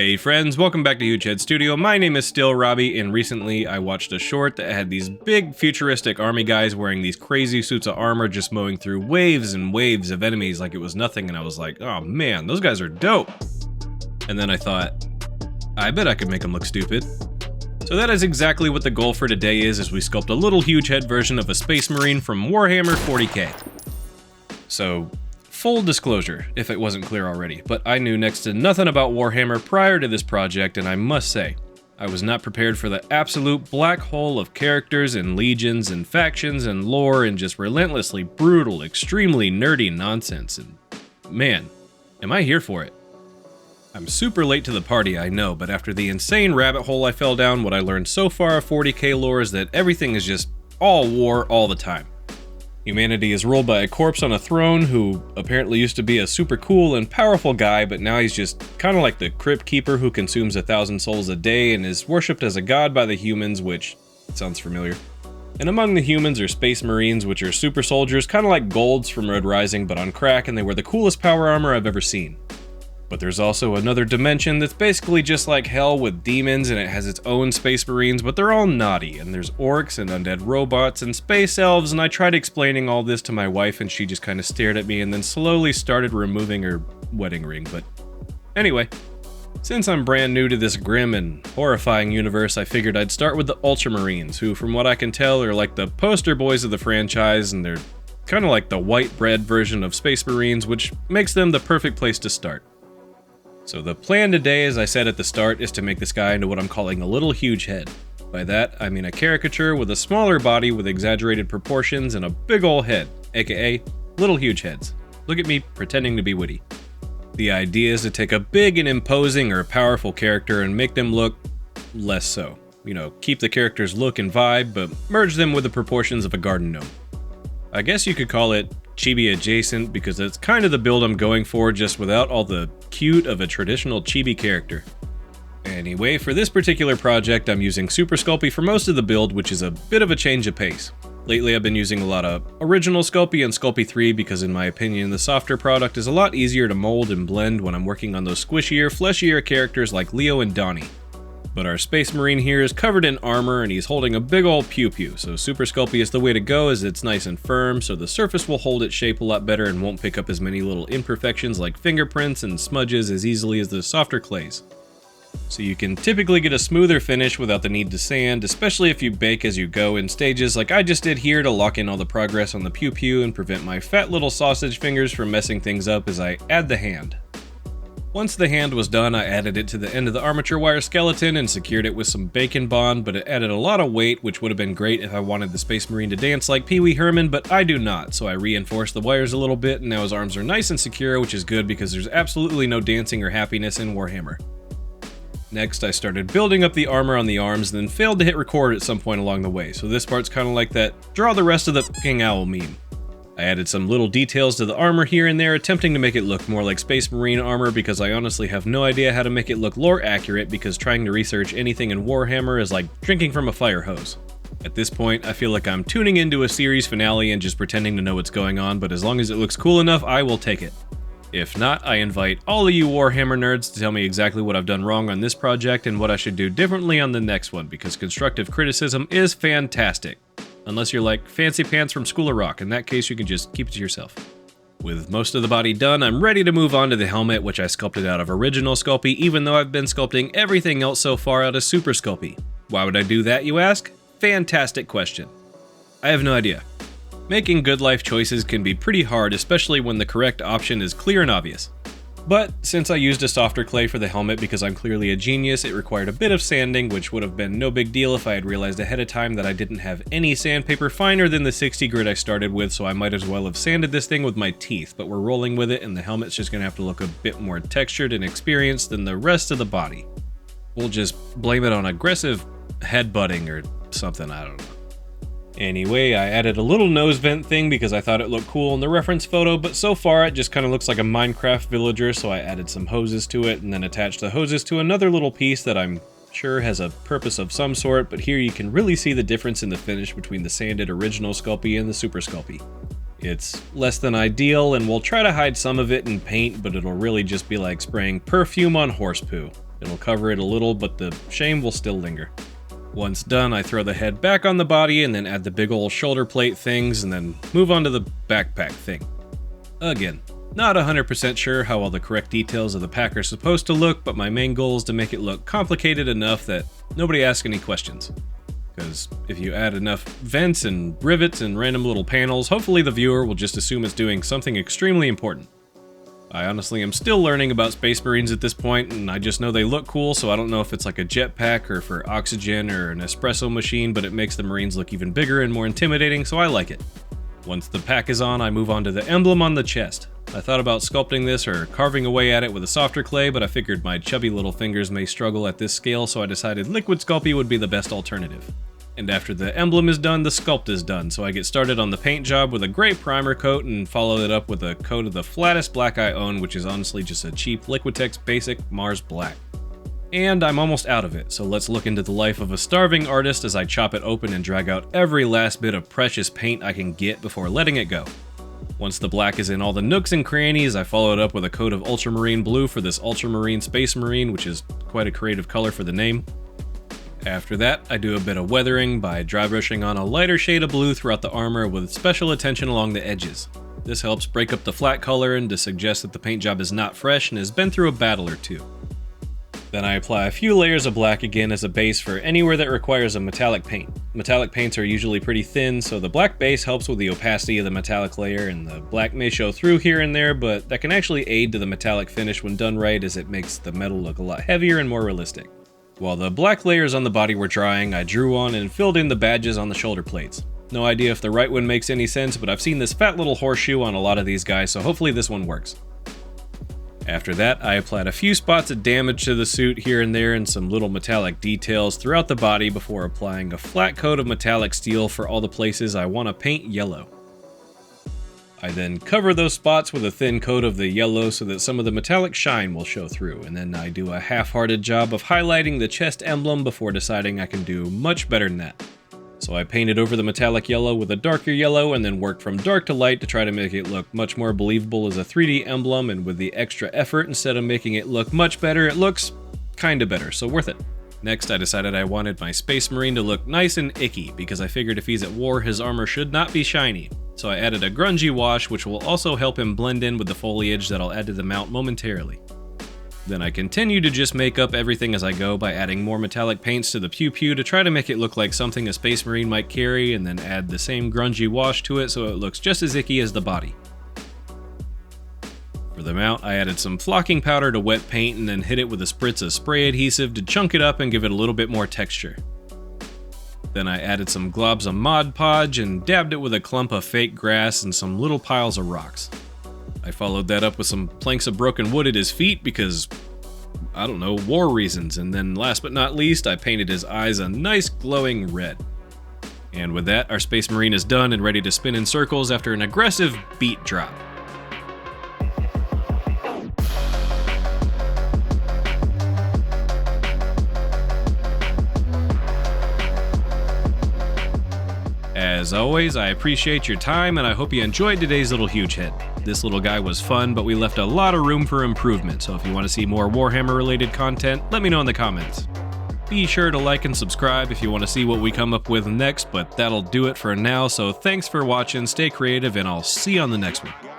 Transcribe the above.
Hey friends, welcome back to Huge Head Studio. My name is still Robbie, and recently I watched a short that had these big futuristic army guys wearing these crazy suits of armor just mowing through waves and waves of enemies like it was nothing, and I was like, oh man, those guys are dope. And then I thought, I bet I could make them look stupid. So that is exactly what the goal for today is we sculpt a little huge head version of a Space Marine from Warhammer 40k. So, full disclosure, if it wasn't clear already, but I knew next to nothing about Warhammer prior to this project, and I must say, I was not prepared for the absolute black hole of characters and legions and factions and lore and just relentlessly brutal, extremely nerdy nonsense, and man, am I here for it. I'm super late to the party, I know, but after the insane rabbit hole I fell down, what I learned so far of 40k lore is that everything is just all war all the time. Humanity is ruled by a corpse on a throne who apparently used to be a super cool and powerful guy, but now he's just kind of like the crypt keeper who consumes 1,000 souls a day and is worshipped as a god by the humans, which sounds familiar. And among the humans are Space Marines, which are super soldiers, kind of like Golds from Red Rising, but on crack, and they wear the coolest power armor I've ever seen. But there's also another dimension that's basically just like hell with demons, and it has its own Space Marines, but they're all naughty, and there's orcs and undead robots and space elves, and I tried explaining all this to my wife and she just kind of stared at me and then slowly started removing her wedding ring. But anyway, since I'm brand new to this grim and horrifying universe, I figured I'd start with the Ultramarines, who from what I can tell are like the poster boys of the franchise, and they're kind of like the white bread version of Space Marines, which makes them the perfect place to start. So the plan today, as I said at the start, is to make this guy into what I'm calling a little huge head. By that, I mean a caricature with a smaller body with exaggerated proportions and a big ol' head, aka little huge heads. Look at me pretending to be witty. The idea is to take a big and imposing or powerful character and make them look less so. You know, keep the character's look and vibe, but merge them with the proportions of a garden gnome. I guess you could call it chibi adjacent because that's kind of the build I'm going for, just without all the cute of a traditional chibi character. Anyway, for this particular project I'm using Super Sculpey for most of the build, which is a bit of a change of pace. Lately I've been using a lot of original Sculpey and Sculpey 3 because in my opinion the softer product is a lot easier to mold and blend when I'm working on those squishier, fleshier characters like Leo and Donnie. But our Space Marine here is covered in armor and he's holding a big ol' pew-pew, so Super Sculpey is the way to go as it's nice and firm, so the surface will hold its shape a lot better and won't pick up as many little imperfections like fingerprints and smudges as easily as the softer clays. So you can typically get a smoother finish without the need to sand, especially if you bake as you go in stages like I just did here to lock in all the progress on the pew-pew and prevent my fat little sausage fingers from messing things up as I add the hand. Once the hand was done, I added it to the end of the armature wire skeleton and secured it with some bacon bond, but it added a lot of weight, which would have been great if I wanted the Space Marine to dance like Pee Wee Herman, but I do not, so I reinforced the wires a little bit, and now his arms are nice and secure, which is good because there's absolutely no dancing or happiness in Warhammer. Next, I started building up the armor on the arms, then failed to hit record at some point along the way, so this part's kind of like that draw the rest of the f***ing owl meme. I added some little details to the armor here and there, attempting to make it look more like Space Marine armor because I honestly have no idea how to make it look lore accurate because trying to research anything in Warhammer is like drinking from a fire hose. At this point, I feel like I'm tuning into a series finale and just pretending to know what's going on, but as long as it looks cool enough, I will take it. If not, I invite all of you Warhammer nerds to tell me exactly what I've done wrong on this project and what I should do differently on the next one because constructive criticism is fantastic. Unless you're like Fancy Pants from School of Rock, in that case you can just keep it to yourself. With most of the body done, I'm ready to move on to the helmet, which I sculpted out of original Sculpey, even though I've been sculpting everything else so far out of Super Sculpey. Why would I do that, you ask? Fantastic question. I have no idea. Making good life choices can be pretty hard, especially when the correct option is clear and obvious. But since I used a softer clay for the helmet because I'm clearly a genius, it required a bit of sanding, which would have been no big deal if I had realized ahead of time that I didn't have any sandpaper finer than the 60 grit I started with, so I might as well have sanded this thing with my teeth, but we're rolling with it and the helmet's just gonna have to look a bit more textured and experienced than the rest of the body. We'll just blame it on aggressive headbutting or something, I don't know. Anyway, I added a little nose vent thing because I thought it looked cool in the reference photo, but so far it just kind of looks like a Minecraft villager, so I added some hoses to it and then attached the hoses to another little piece that I'm sure has a purpose of some sort, but here you can really see the difference in the finish between the sanded original Sculpey and the Super Sculpey. It's less than ideal, and we'll try to hide some of it in paint, but it'll really just be like spraying perfume on horse poo. It'll cover it a little, but the shame will still linger. Once done, I throw the head back on the body and then add the big ol' shoulder plate things and then move on to the backpack thing. Again, not 100% sure how all the correct details of the pack are supposed to look, but my main goal is to make it look complicated enough that nobody asks any questions. Because if you add enough vents and rivets and random little panels, hopefully the viewer will just assume it's doing something extremely important. I honestly am still learning about Space Marines at this point, and I just know they look cool, so I don't know if it's like a jetpack or for oxygen or an espresso machine, but it makes the Marines look even bigger and more intimidating, so I like it. Once the pack is on, I move on to the emblem on the chest. I thought about sculpting this or carving away at it with a softer clay, but I figured my chubby little fingers may struggle at this scale, so I decided liquid Sculpey would be the best alternative. And after the emblem is done, the sculpt is done, so I get started on the paint job with a great primer coat and follow it up with a coat of the flattest black I own, which is honestly just a cheap Liquitex basic Mars Black. And I'm almost out of it, so let's look into the life of a starving artist as I chop it open and drag out every last bit of precious paint I can get before letting it go. Once the black is in all the nooks and crannies, I follow it up with a coat of ultramarine blue for this Ultramarine Space Marine, which is quite a creative color for the name. After that, I do a bit of weathering by dry brushing on a lighter shade of blue throughout the armor with special attention along the edges. This helps break up the flat color and to suggest that the paint job is not fresh and has been through a battle or two. Then I apply a few layers of black again as a base for anywhere that requires a metallic paint. Metallic paints are usually pretty thin, so the black base helps with the opacity of the metallic layer, and the black may show through here and there, but that can actually aid to the metallic finish when done right, as it makes the metal look a lot heavier and more realistic. While the black layers on the body were drying, I drew on and filled in the badges on the shoulder plates. No idea if the right one makes any sense, but I've seen this fat little horseshoe on a lot of these guys, so hopefully this one works. After that, I applied a few spots of damage to the suit here and there and some little metallic details throughout the body before applying a flat coat of metallic steel for all the places I want to paint yellow. I then cover those spots with a thin coat of the yellow so that some of the metallic shine will show through, and then I do a half-hearted job of highlighting the chest emblem before deciding I can do much better than that. So I painted over the metallic yellow with a darker yellow and then worked from dark to light to try to make it look much more believable as a 3D emblem, and with the extra effort, instead of making it look much better, it looks kinda better, so worth it. Next, I decided I wanted my Space Marine to look nice and icky, because I figured if he's at war, his armor should not be shiny. So I added a grungy wash, which will also help him blend in with the foliage that I'll add to the mount momentarily. Then I continue to just make up everything as I go by adding more metallic paints to the pew-pew to try to make it look like something a Space Marine might carry, and then add the same grungy wash to it so it looks just as icky as the body. For the mount, I added some flocking powder to wet paint and then hit it with a spritz of spray adhesive to chunk it up and give it a little bit more texture. Then I added some globs of Mod Podge and dabbed it with a clump of fake grass and some little piles of rocks. I followed that up with some planks of broken wood at his feet because, I don't know, war reasons, and then last but not least, I painted his eyes a nice glowing red. And with that, our Space Marine is done and ready to spin in circles after an aggressive beat drop. As always, I appreciate your time, and I hope you enjoyed today's little huge hit. This little guy was fun, but we left a lot of room for improvement, so if you want to see more Warhammer-related content, let me know in the comments. Be sure to like and subscribe if you want to see what we come up with next, but that'll do it for now, so thanks for watching, stay creative, and I'll see you on the next one.